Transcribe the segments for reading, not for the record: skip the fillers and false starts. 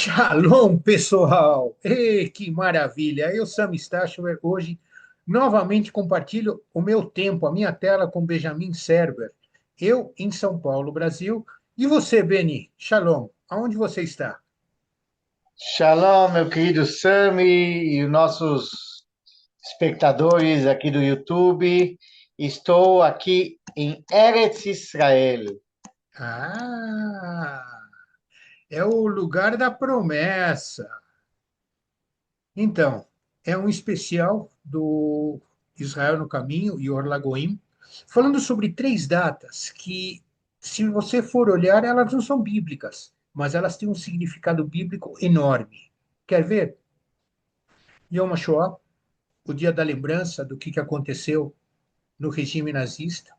Shalom, pessoal! Que maravilha! Eu, Sam Stachower, hoje novamente compartilho o meu tempo, a minha tela com Benjamin Server. Eu em São Paulo, Brasil. E você, Beni? Shalom, aonde você está? Shalom, meu querido Sami e os nossos espectadores aqui do YouTube. Estou aqui em Eretz Israel. Ah, é o lugar da promessa. Então, é um especial do Israel no Caminho e Orlagoim, falando sobre três datas que, se você for olhar, elas não são bíblicas, mas elas têm um significado bíblico enorme. Quer ver? Yom HaShoah, o dia da lembrança do que aconteceu no regime nazista.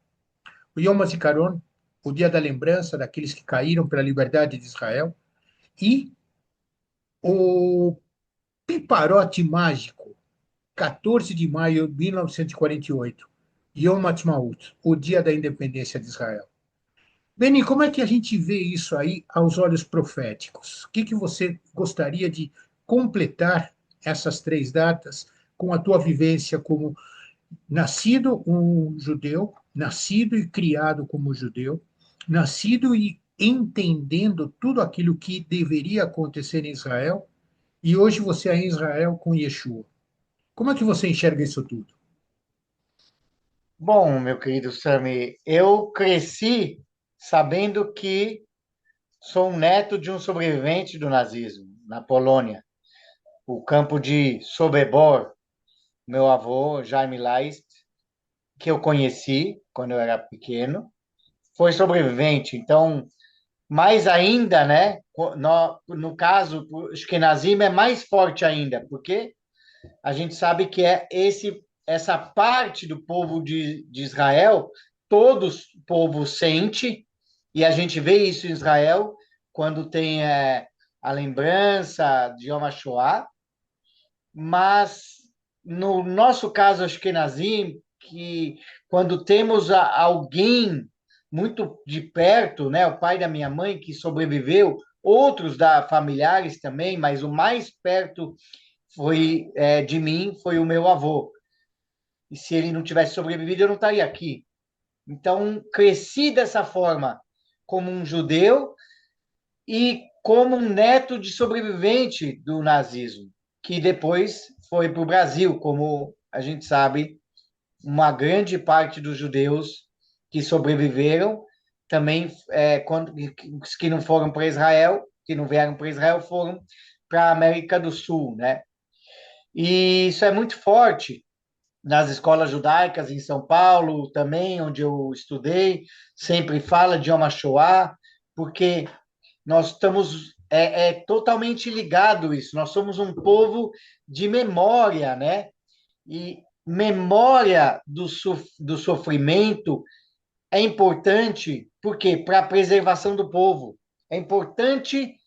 O Yom HaZikaron, o dia da lembrança daqueles que caíram pela liberdade de Israel. E o piparote mágico, 14 de maio de 1948, Yom Ha'atzmaut, o dia da independência de Israel. Beni, como é que a gente vê isso aí aos olhos proféticos? O que você gostaria de completar essas três datas com a tua vivência como nascido um judeu, nascido e criado como judeu, nascido e entendendo tudo aquilo que deveria acontecer em Israel, e hoje você é em Israel com Yeshua. Como é que você enxerga isso tudo? Bom, meu querido Sami, eu cresci sabendo que sou um neto de um sobrevivente do nazismo na Polônia. O campo de Sobibór, meu avô, Jaime Leist, que eu conheci quando eu era pequeno, foi sobrevivente. Então, mais ainda, né? No caso, o Ashkenazim é mais forte ainda, porque a gente sabe que é essa parte do povo de Israel, todos o povo sente, e a gente vê isso em Israel, quando tem a lembrança de Yom HaShoah, mas no nosso caso Ashkenazim, que quando temos alguém muito de perto, né, o pai da minha mãe que sobreviveu, outros da familiares também, mas o mais perto foi de mim foi o meu avô. E se ele não tivesse sobrevivido, eu não estaria aqui. Então, cresci dessa forma, como um judeu e como um neto de sobrevivente do nazismo, que depois foi para o Brasil, como a gente sabe, uma grande parte dos judeus que sobreviveram também, quando, os que não foram para Israel, que não vieram para Israel, foram para a América do Sul, né? E isso é muito forte nas escolas judaicas em São Paulo, também, onde eu estudei, sempre fala de Yom HaShoah, porque nós estamos totalmente ligado isso. Nós somos um povo de memória, né? E memória do sofrimento é importante, porque para a preservação do povo. É importante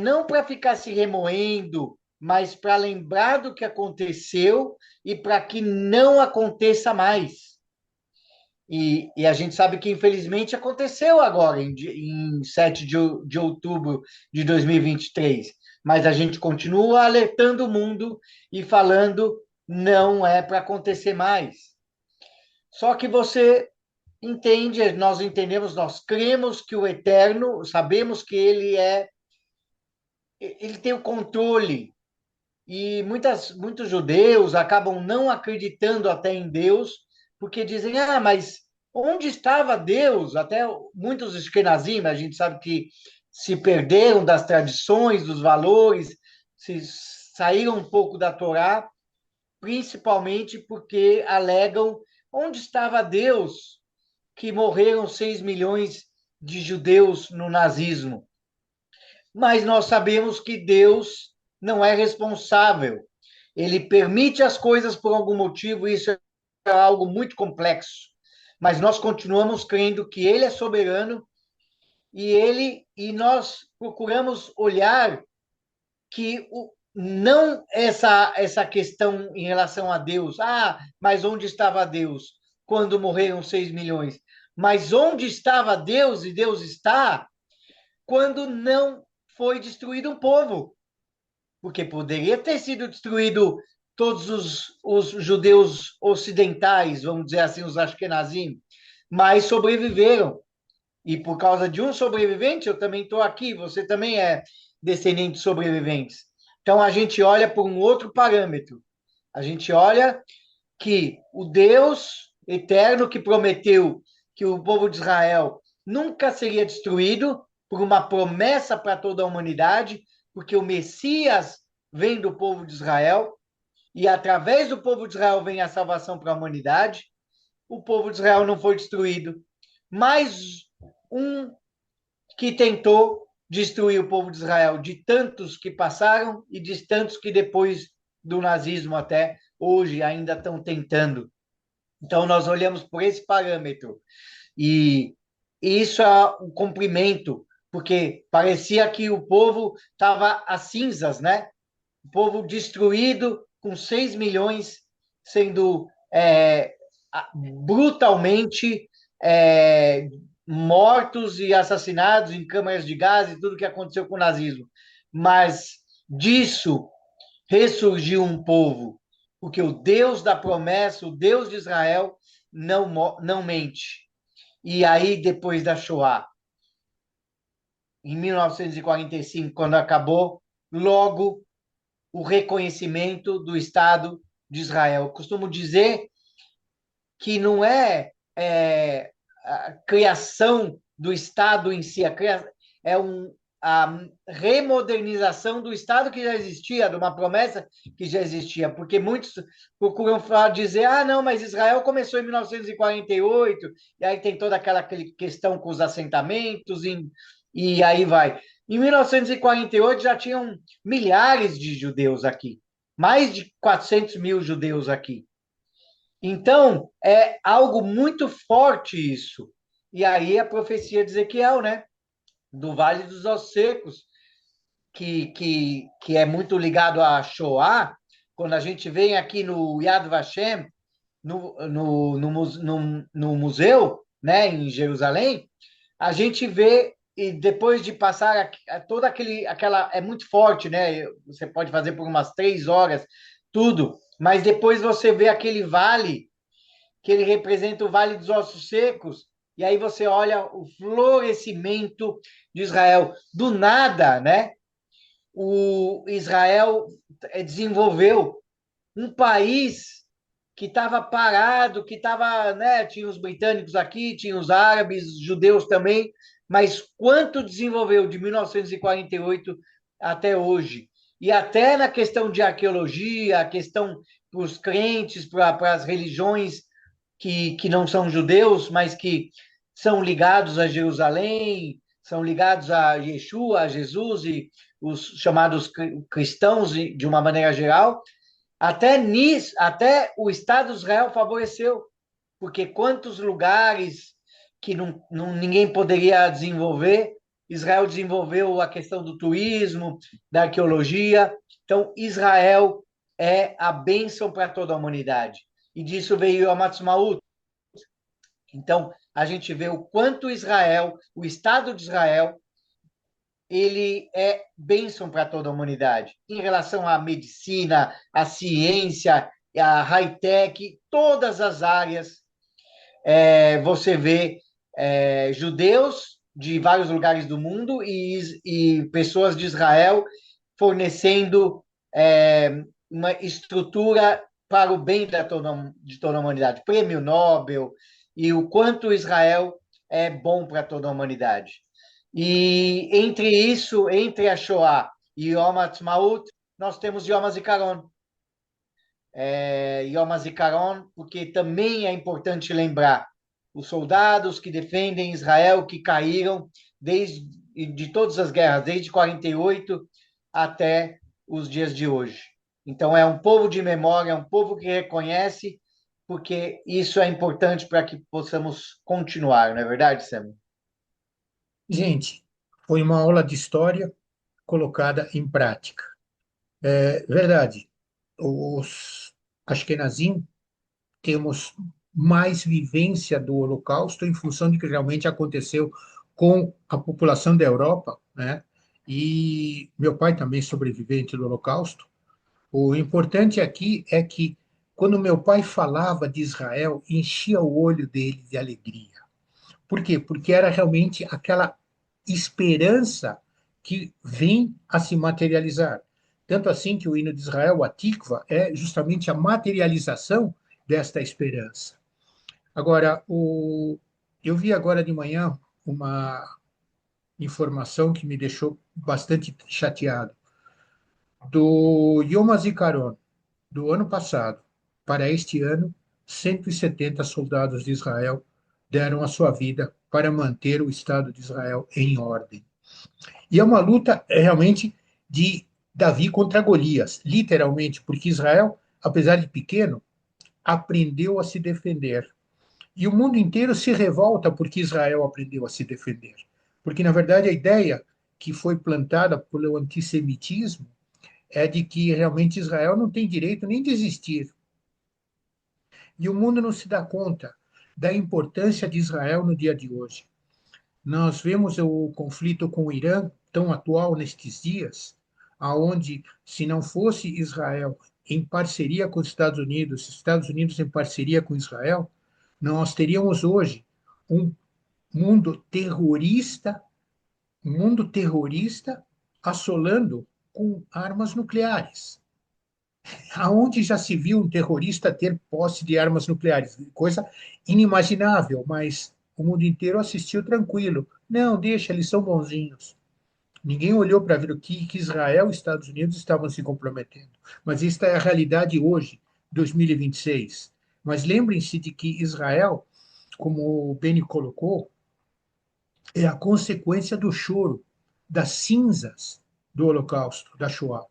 não para ficar se remoendo, mas para lembrar do que aconteceu e para que não aconteça mais. E a gente sabe que, infelizmente, aconteceu agora, em 7 de outubro de 2023. Mas a gente continua alertando o mundo e falando não é para acontecer mais. Só que você entende, nós entendemos, nós cremos que o Eterno, sabemos que ele tem o controle. E muitos judeus acabam não acreditando até em Deus, porque dizem, mas onde estava Deus? Até muitos Ashkenazim, a gente sabe que se perderam das tradições, dos valores, se saíram um pouco da Torá, principalmente porque alegam onde estava Deus, que morreram 6 milhões de judeus no nazismo. Mas nós sabemos que Deus não é responsável. Ele permite as coisas por algum motivo, e isso é algo muito complexo. Mas nós continuamos crendo que ele é soberano e nós procuramos olhar que não essa questão em relação a Deus. Mas onde estava Deus quando morreram 6 milhões? Mas onde estava Deus e Deus está quando não foi destruído um povo, porque poderia ter sido destruído todos os judeus ocidentais, vamos dizer assim, os Ashkenazim, mas sobreviveram. E por causa de um sobrevivente, eu também estou aqui, você também é descendente de sobreviventes. Então a gente olha por um outro parâmetro. A gente olha que o Deus eterno que prometeu que o povo de Israel nunca seria destruído por uma promessa para toda a humanidade, porque o Messias vem do povo de Israel e através do povo de Israel vem a salvação para a humanidade. O povo de Israel não foi destruído. Mais um que tentou destruir o povo de Israel, de tantos que passaram e de tantos que depois do nazismo até hoje ainda estão tentando. Então, nós olhamos por esse parâmetro. E isso é um cumprimento, porque parecia que o povo estava às cinzas, né? O povo destruído, com 6 milhões sendo brutalmente é, mortos e assassinados em câmaras de gás e tudo que aconteceu com o nazismo. Mas disso ressurgiu um povo, porque o Deus da promessa, o Deus de Israel, não mente. E aí, depois da Shoah, em 1945, quando acabou, logo o reconhecimento do Estado de Israel. Eu costumo dizer que não é a criação do Estado em si, é a remodernização do Estado que já existia, de uma promessa que já existia, porque muitos procuram dizer, ah, não, mas Israel começou em 1948, e aí tem toda aquela questão com os assentamentos, e aí vai. Em 1948 já tinham milhares de judeus aqui, mais de 400 mil judeus aqui. Então, é algo muito forte isso. E aí a profecia de Ezequiel, né? Do Vale dos Ossos Secos, que é muito ligado a Shoah, quando a gente vem aqui no Yad Vashem, no museu, né, em Jerusalém, a gente vê, e depois de passar toda aquela. É muito forte, né? Você pode fazer por umas 3 horas, tudo, mas depois você vê aquele vale que ele representa o Vale dos Ossos Secos, e aí você olha o florescimento de Israel. Do nada, né? O Israel desenvolveu um país que estava parado, que estava, né? Tinha os britânicos aqui, tinha os árabes, judeus também, mas quanto desenvolveu de 1948 até hoje? E até na questão de arqueologia, a questão para os crentes, para as religiões que não são judeus, mas que são ligados a Jerusalém, são ligados a Yeshua, a Jesus e os chamados cristãos de uma maneira geral, até nisso, até o Estado de Israel favoreceu, porque quantos lugares que ninguém poderia desenvolver, Israel desenvolveu a questão do turismo, da arqueologia. Então, Israel é a bênção para toda a humanidade. E disso veio a Matzmaut. Então, a gente vê o quanto Israel, o Estado de Israel, ele é bênção para toda a humanidade. Em relação à medicina, à ciência, à high-tech, todas as áreas, você vê judeus de vários lugares do mundo e pessoas de Israel fornecendo uma estrutura para o bem de toda a humanidade. Prêmio Nobel, e o quanto Israel é bom para toda a humanidade. E entre isso, entre a Shoah e Yom Ha'atzmaut, nós temos Yom HaZikaron. Yom HaZikaron, porque também é importante lembrar os soldados que defendem Israel, que caíram de todas as guerras, desde 48 até os dias de hoje. Então, é um povo de memória, é um povo que reconhece, porque isso é importante para que possamos continuar, não é verdade, Sam? Gente, foi uma aula de história colocada em prática. É verdade, os Ashkenazim temos mais vivência do Holocausto em função de que realmente aconteceu com a população da Europa, né? e meu pai também sobrevivente do Holocausto. O importante aqui é que, quando meu pai falava de Israel, enchia o olho dele de alegria. Por quê? Porque era realmente aquela esperança que vem a se materializar. Tanto assim que o hino de Israel, a Tikva, é justamente a materialização desta esperança. Agora, eu vi agora de manhã uma informação que me deixou bastante chateado. Do Yom HaZikaron, do ano passado para este ano, 170 soldados de Israel deram a sua vida para manter o Estado de Israel em ordem. E é uma luta realmente de Davi contra Golias, literalmente, porque Israel, apesar de pequeno, aprendeu a se defender. E o mundo inteiro se revolta porque Israel aprendeu a se defender. Porque, na verdade, a ideia que foi plantada pelo antissemitismo é de que realmente Israel não tem direito nem de existir. E o mundo não se dá conta da importância de Israel no dia de hoje. Nós vemos o conflito com o Irã, tão atual nestes dias, aonde, se não fosse Israel em parceria com os Estados Unidos em parceria com Israel, nós teríamos hoje um mundo terrorista, um mundo terrorista assolando com armas nucleares. Aonde já se viu um terrorista ter posse de armas nucleares? Coisa inimaginável, mas o mundo inteiro assistiu tranquilo. Não, deixa, eles são bonzinhos. Ninguém olhou para ver o que Israel e Estados Unidos estavam se comprometendo. Mas esta é a realidade hoje, 2026. Mas lembrem-se de que Israel, como o Beni colocou, é a consequência do choro, das cinzas do Holocausto, da Shoah.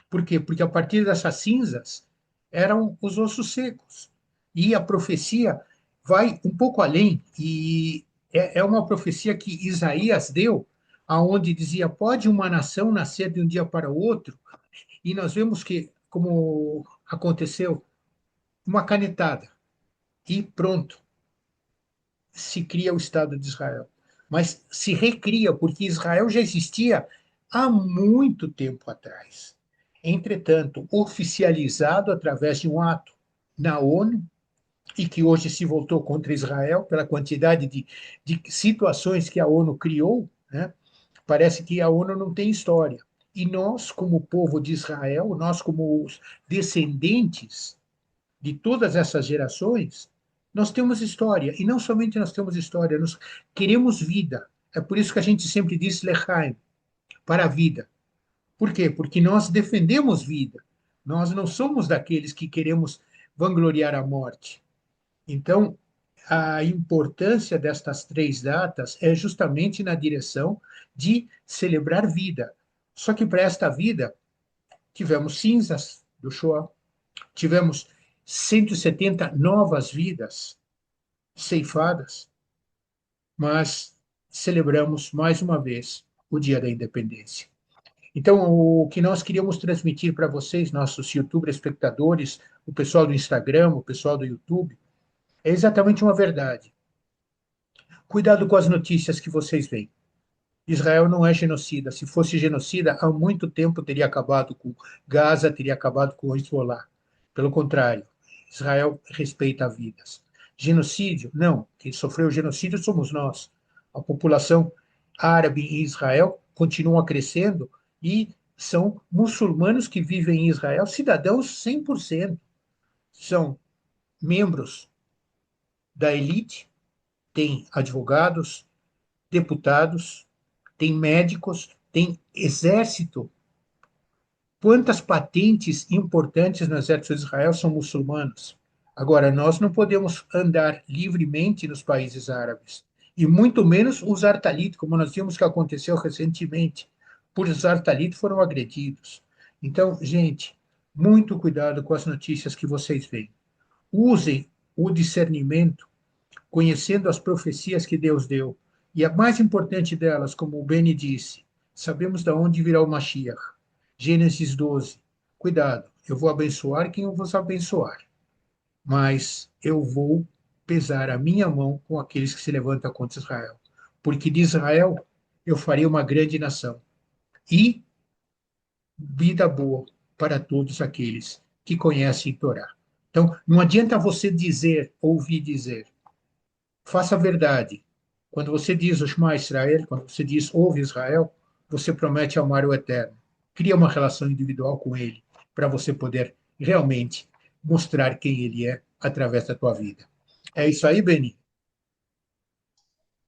Por quê? Porque a partir dessas cinzas eram os ossos secos. E a profecia vai um pouco além, e é uma profecia que Isaías deu, aonde dizia: pode uma nação nascer de um dia para o outro? E nós vemos que, como aconteceu, uma canetada, e pronto, se cria o Estado de Israel. Mas se recria, porque Israel já existia há muito tempo atrás. Entretanto, oficializado através de um ato na ONU, e que hoje se voltou contra Israel pela quantidade de situações que a ONU criou, né? Parece que a ONU não tem história. E nós, como povo de Israel, nós, como os descendentes de todas essas gerações, nós temos história. E não somente nós temos história, nós queremos vida. É por isso que a gente sempre diz Lechaim, para a vida. Por quê? Porque nós defendemos vida. Nós não somos daqueles que queremos vangloriar a morte. Então, a importância destas três datas é justamente na direção de celebrar vida. Só que para esta vida, tivemos cinzas do Shoah, tivemos 170 novas vidas ceifadas, mas celebramos mais uma vez o Dia da Independência. Então, o que nós queríamos transmitir para vocês, nossos YouTube espectadores, o pessoal do Instagram, o pessoal do YouTube, é exatamente uma verdade. Cuidado com as notícias que vocês veem. Israel não é genocida. Se fosse genocida, há muito tempo teria acabado com Gaza, teria acabado com o Hezbollah. Pelo contrário, Israel respeita vidas. Genocídio? Não. Quem sofreu genocídio somos nós. A população árabe em Israel continua crescendo e são muçulmanos que vivem em Israel, cidadãos 100%. São membros da elite, tem advogados, deputados, tem médicos, tem exército. Quantas patentes importantes no exército de Israel são muçulmanos? Agora, nós não podemos andar livremente nos países árabes, e muito menos usar talit, como nós vimos que aconteceu recentemente. Por usar talit foram agredidos. Então, gente, muito cuidado com as notícias que vocês veem. Usem o discernimento, conhecendo as profecias que Deus deu. E a mais importante delas, como o Beni disse, sabemos de onde virá o Mashiach. Gênesis 12. Cuidado, eu vou abençoar quem eu vos abençoar, mas eu vou pesar a minha mão com aqueles que se levantam contra Israel. Porque de Israel eu farei uma grande nação. e vida boa para todos aqueles que conhecem Torá. Então, não adianta você dizer, ouvir dizer. Faça a verdade. Quando você diz o Shema Israel, quando você diz ouve Israel, você promete amar o Eterno. Cria uma relação individual com Ele, para você poder realmente mostrar quem Ele é através da tua vida. É isso aí, Beni?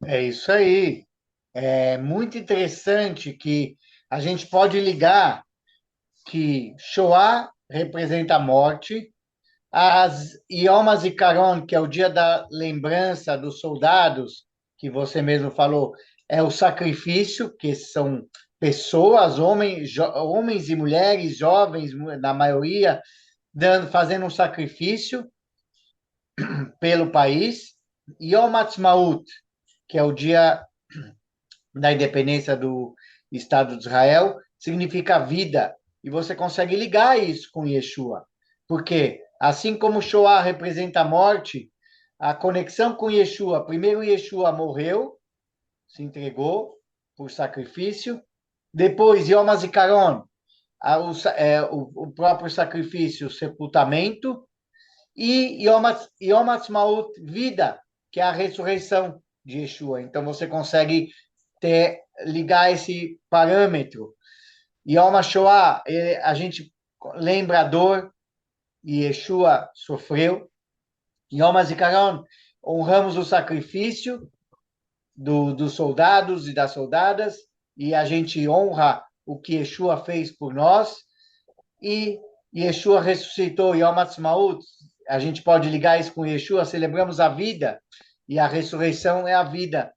É isso aí. É muito interessante que a gente pode ligar que Shoah representa a morte, as Yom HaZikaron, que é o dia da lembrança dos soldados, que você mesmo falou, é o sacrifício, que são pessoas, homens e mulheres, jovens, na maioria, fazendo um sacrifício pelo país. Yom Ha'atzmaut, que é o dia da independência do Estado de Israel, significa vida. E você consegue ligar isso com Yeshua. Porque, assim como Shoah representa a morte, a conexão com Yeshua, primeiro Yeshua morreu, se entregou por sacrifício, depois Yom HaZikaron, o próprio sacrifício, o sepultamento, e Yom Ha'atzmaut, vida, que é a ressurreição de Yeshua. Então você consegue ligar esse parâmetro. Yom HaShoah, a gente lembra a dor e Yeshua sofreu. Yom HaZikaron, honramos o sacrifício dos soldados e das soldadas e a gente honra o que Yeshua fez por nós. E Yeshua ressuscitou, Yom Ha'atzmaut, a gente pode ligar isso com Yeshua, celebramos a vida e a ressurreição é a vida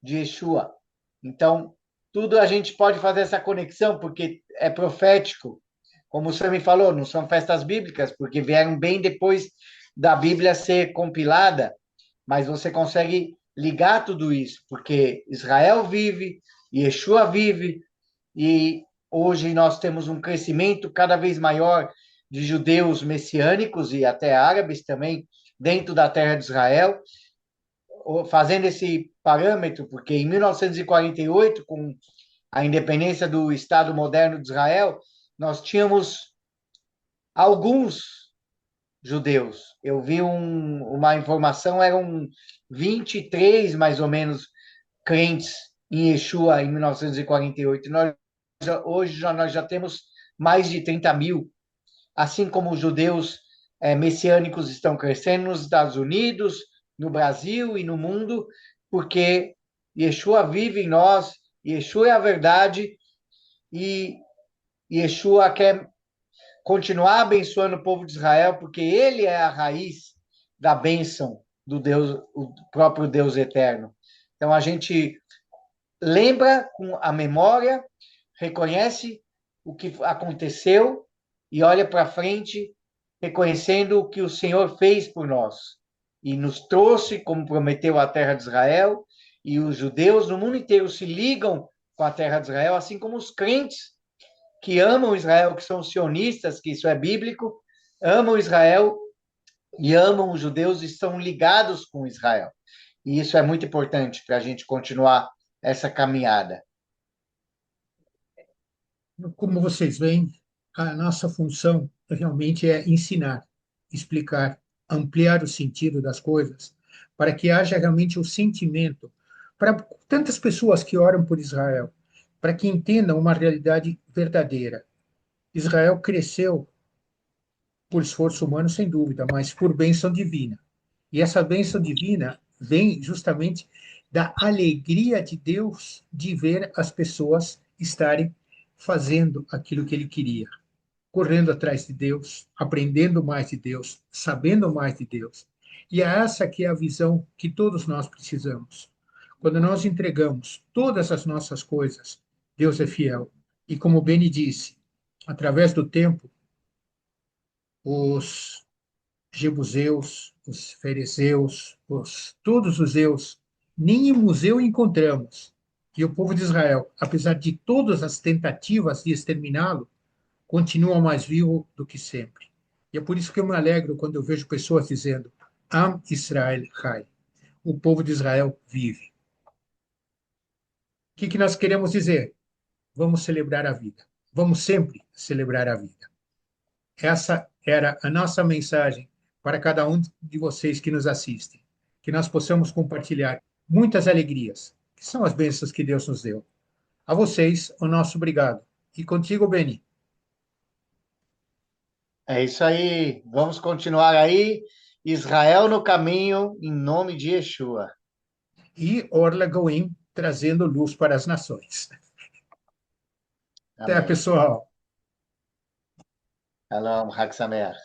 de Yeshua. Então, tudo a gente pode fazer essa conexão, porque é profético. Como o senhor me falou, não são festas bíblicas, porque vieram bem depois da Bíblia ser compilada, mas você consegue ligar tudo isso, porque Israel vive, Yeshua vive, e hoje nós temos um crescimento cada vez maior de judeus messiânicos e até árabes também dentro da terra de Israel, fazendo esse parâmetro, porque em 1948, com a independência do Estado moderno de Israel, nós tínhamos alguns judeus. Eu vi uma informação, eram 23, mais ou menos, crentes em Yeshua em 1948. Nós já temos mais de 30 mil, assim como os judeus messiânicos estão crescendo nos Estados Unidos, no Brasil e no mundo, porque Yeshua vive em nós, Yeshua é a verdade e Yeshua quer continuar abençoando o povo de Israel, porque ele é a raiz da bênção do Deus, o próprio Deus eterno. Então a gente lembra com a memória, reconhece o que aconteceu e olha para frente, reconhecendo o que o Senhor fez por nós e nos trouxe, como prometeu, a terra de Israel, e os judeus no mundo inteiro se ligam com a terra de Israel, assim como os crentes que amam Israel, que são sionistas, que isso é bíblico, amam Israel e amam os judeus e estão ligados com Israel. E isso é muito importante para a gente continuar essa caminhada. Como vocês veem, a nossa função realmente é ensinar, explicar, ampliar o sentido das coisas, para que haja realmente o sentimento para tantas pessoas que oram por Israel, para que entendam uma realidade verdadeira. Israel cresceu por esforço humano, sem dúvida, mas por bênção divina. E essa bênção divina vem justamente da alegria de Deus de ver as pessoas estarem fazendo aquilo que ele queria, correndo atrás de Deus, aprendendo mais de Deus, sabendo mais de Deus. E é essa que é a visão que todos nós precisamos. Quando nós entregamos todas as nossas coisas, Deus é fiel. E como o Beni disse, através do tempo, os jebuseus, os fariseus, todos os eus, nem em museu encontramos. E o povo de Israel, apesar de todas as tentativas de exterminá-lo, continua mais vivo do que sempre. E é por isso que eu me alegro quando eu vejo pessoas dizendo: Am Israel Chai. O povo de Israel vive. O que nós queremos dizer? vamos celebrar a vida. Vamos sempre celebrar a vida. Essa era a nossa mensagem para cada um de vocês que nos assistem. Que nós possamos compartilhar muitas alegrias, que são as bênçãos que Deus nos deu. A vocês, o nosso obrigado. E contigo, Beni. É isso aí. Vamos continuar aí. Israel no caminho, em nome de Yeshua. E Orla Goim trazendo luz para as nações. Até, Amém. pessoal. Shalom, Hag Sameach.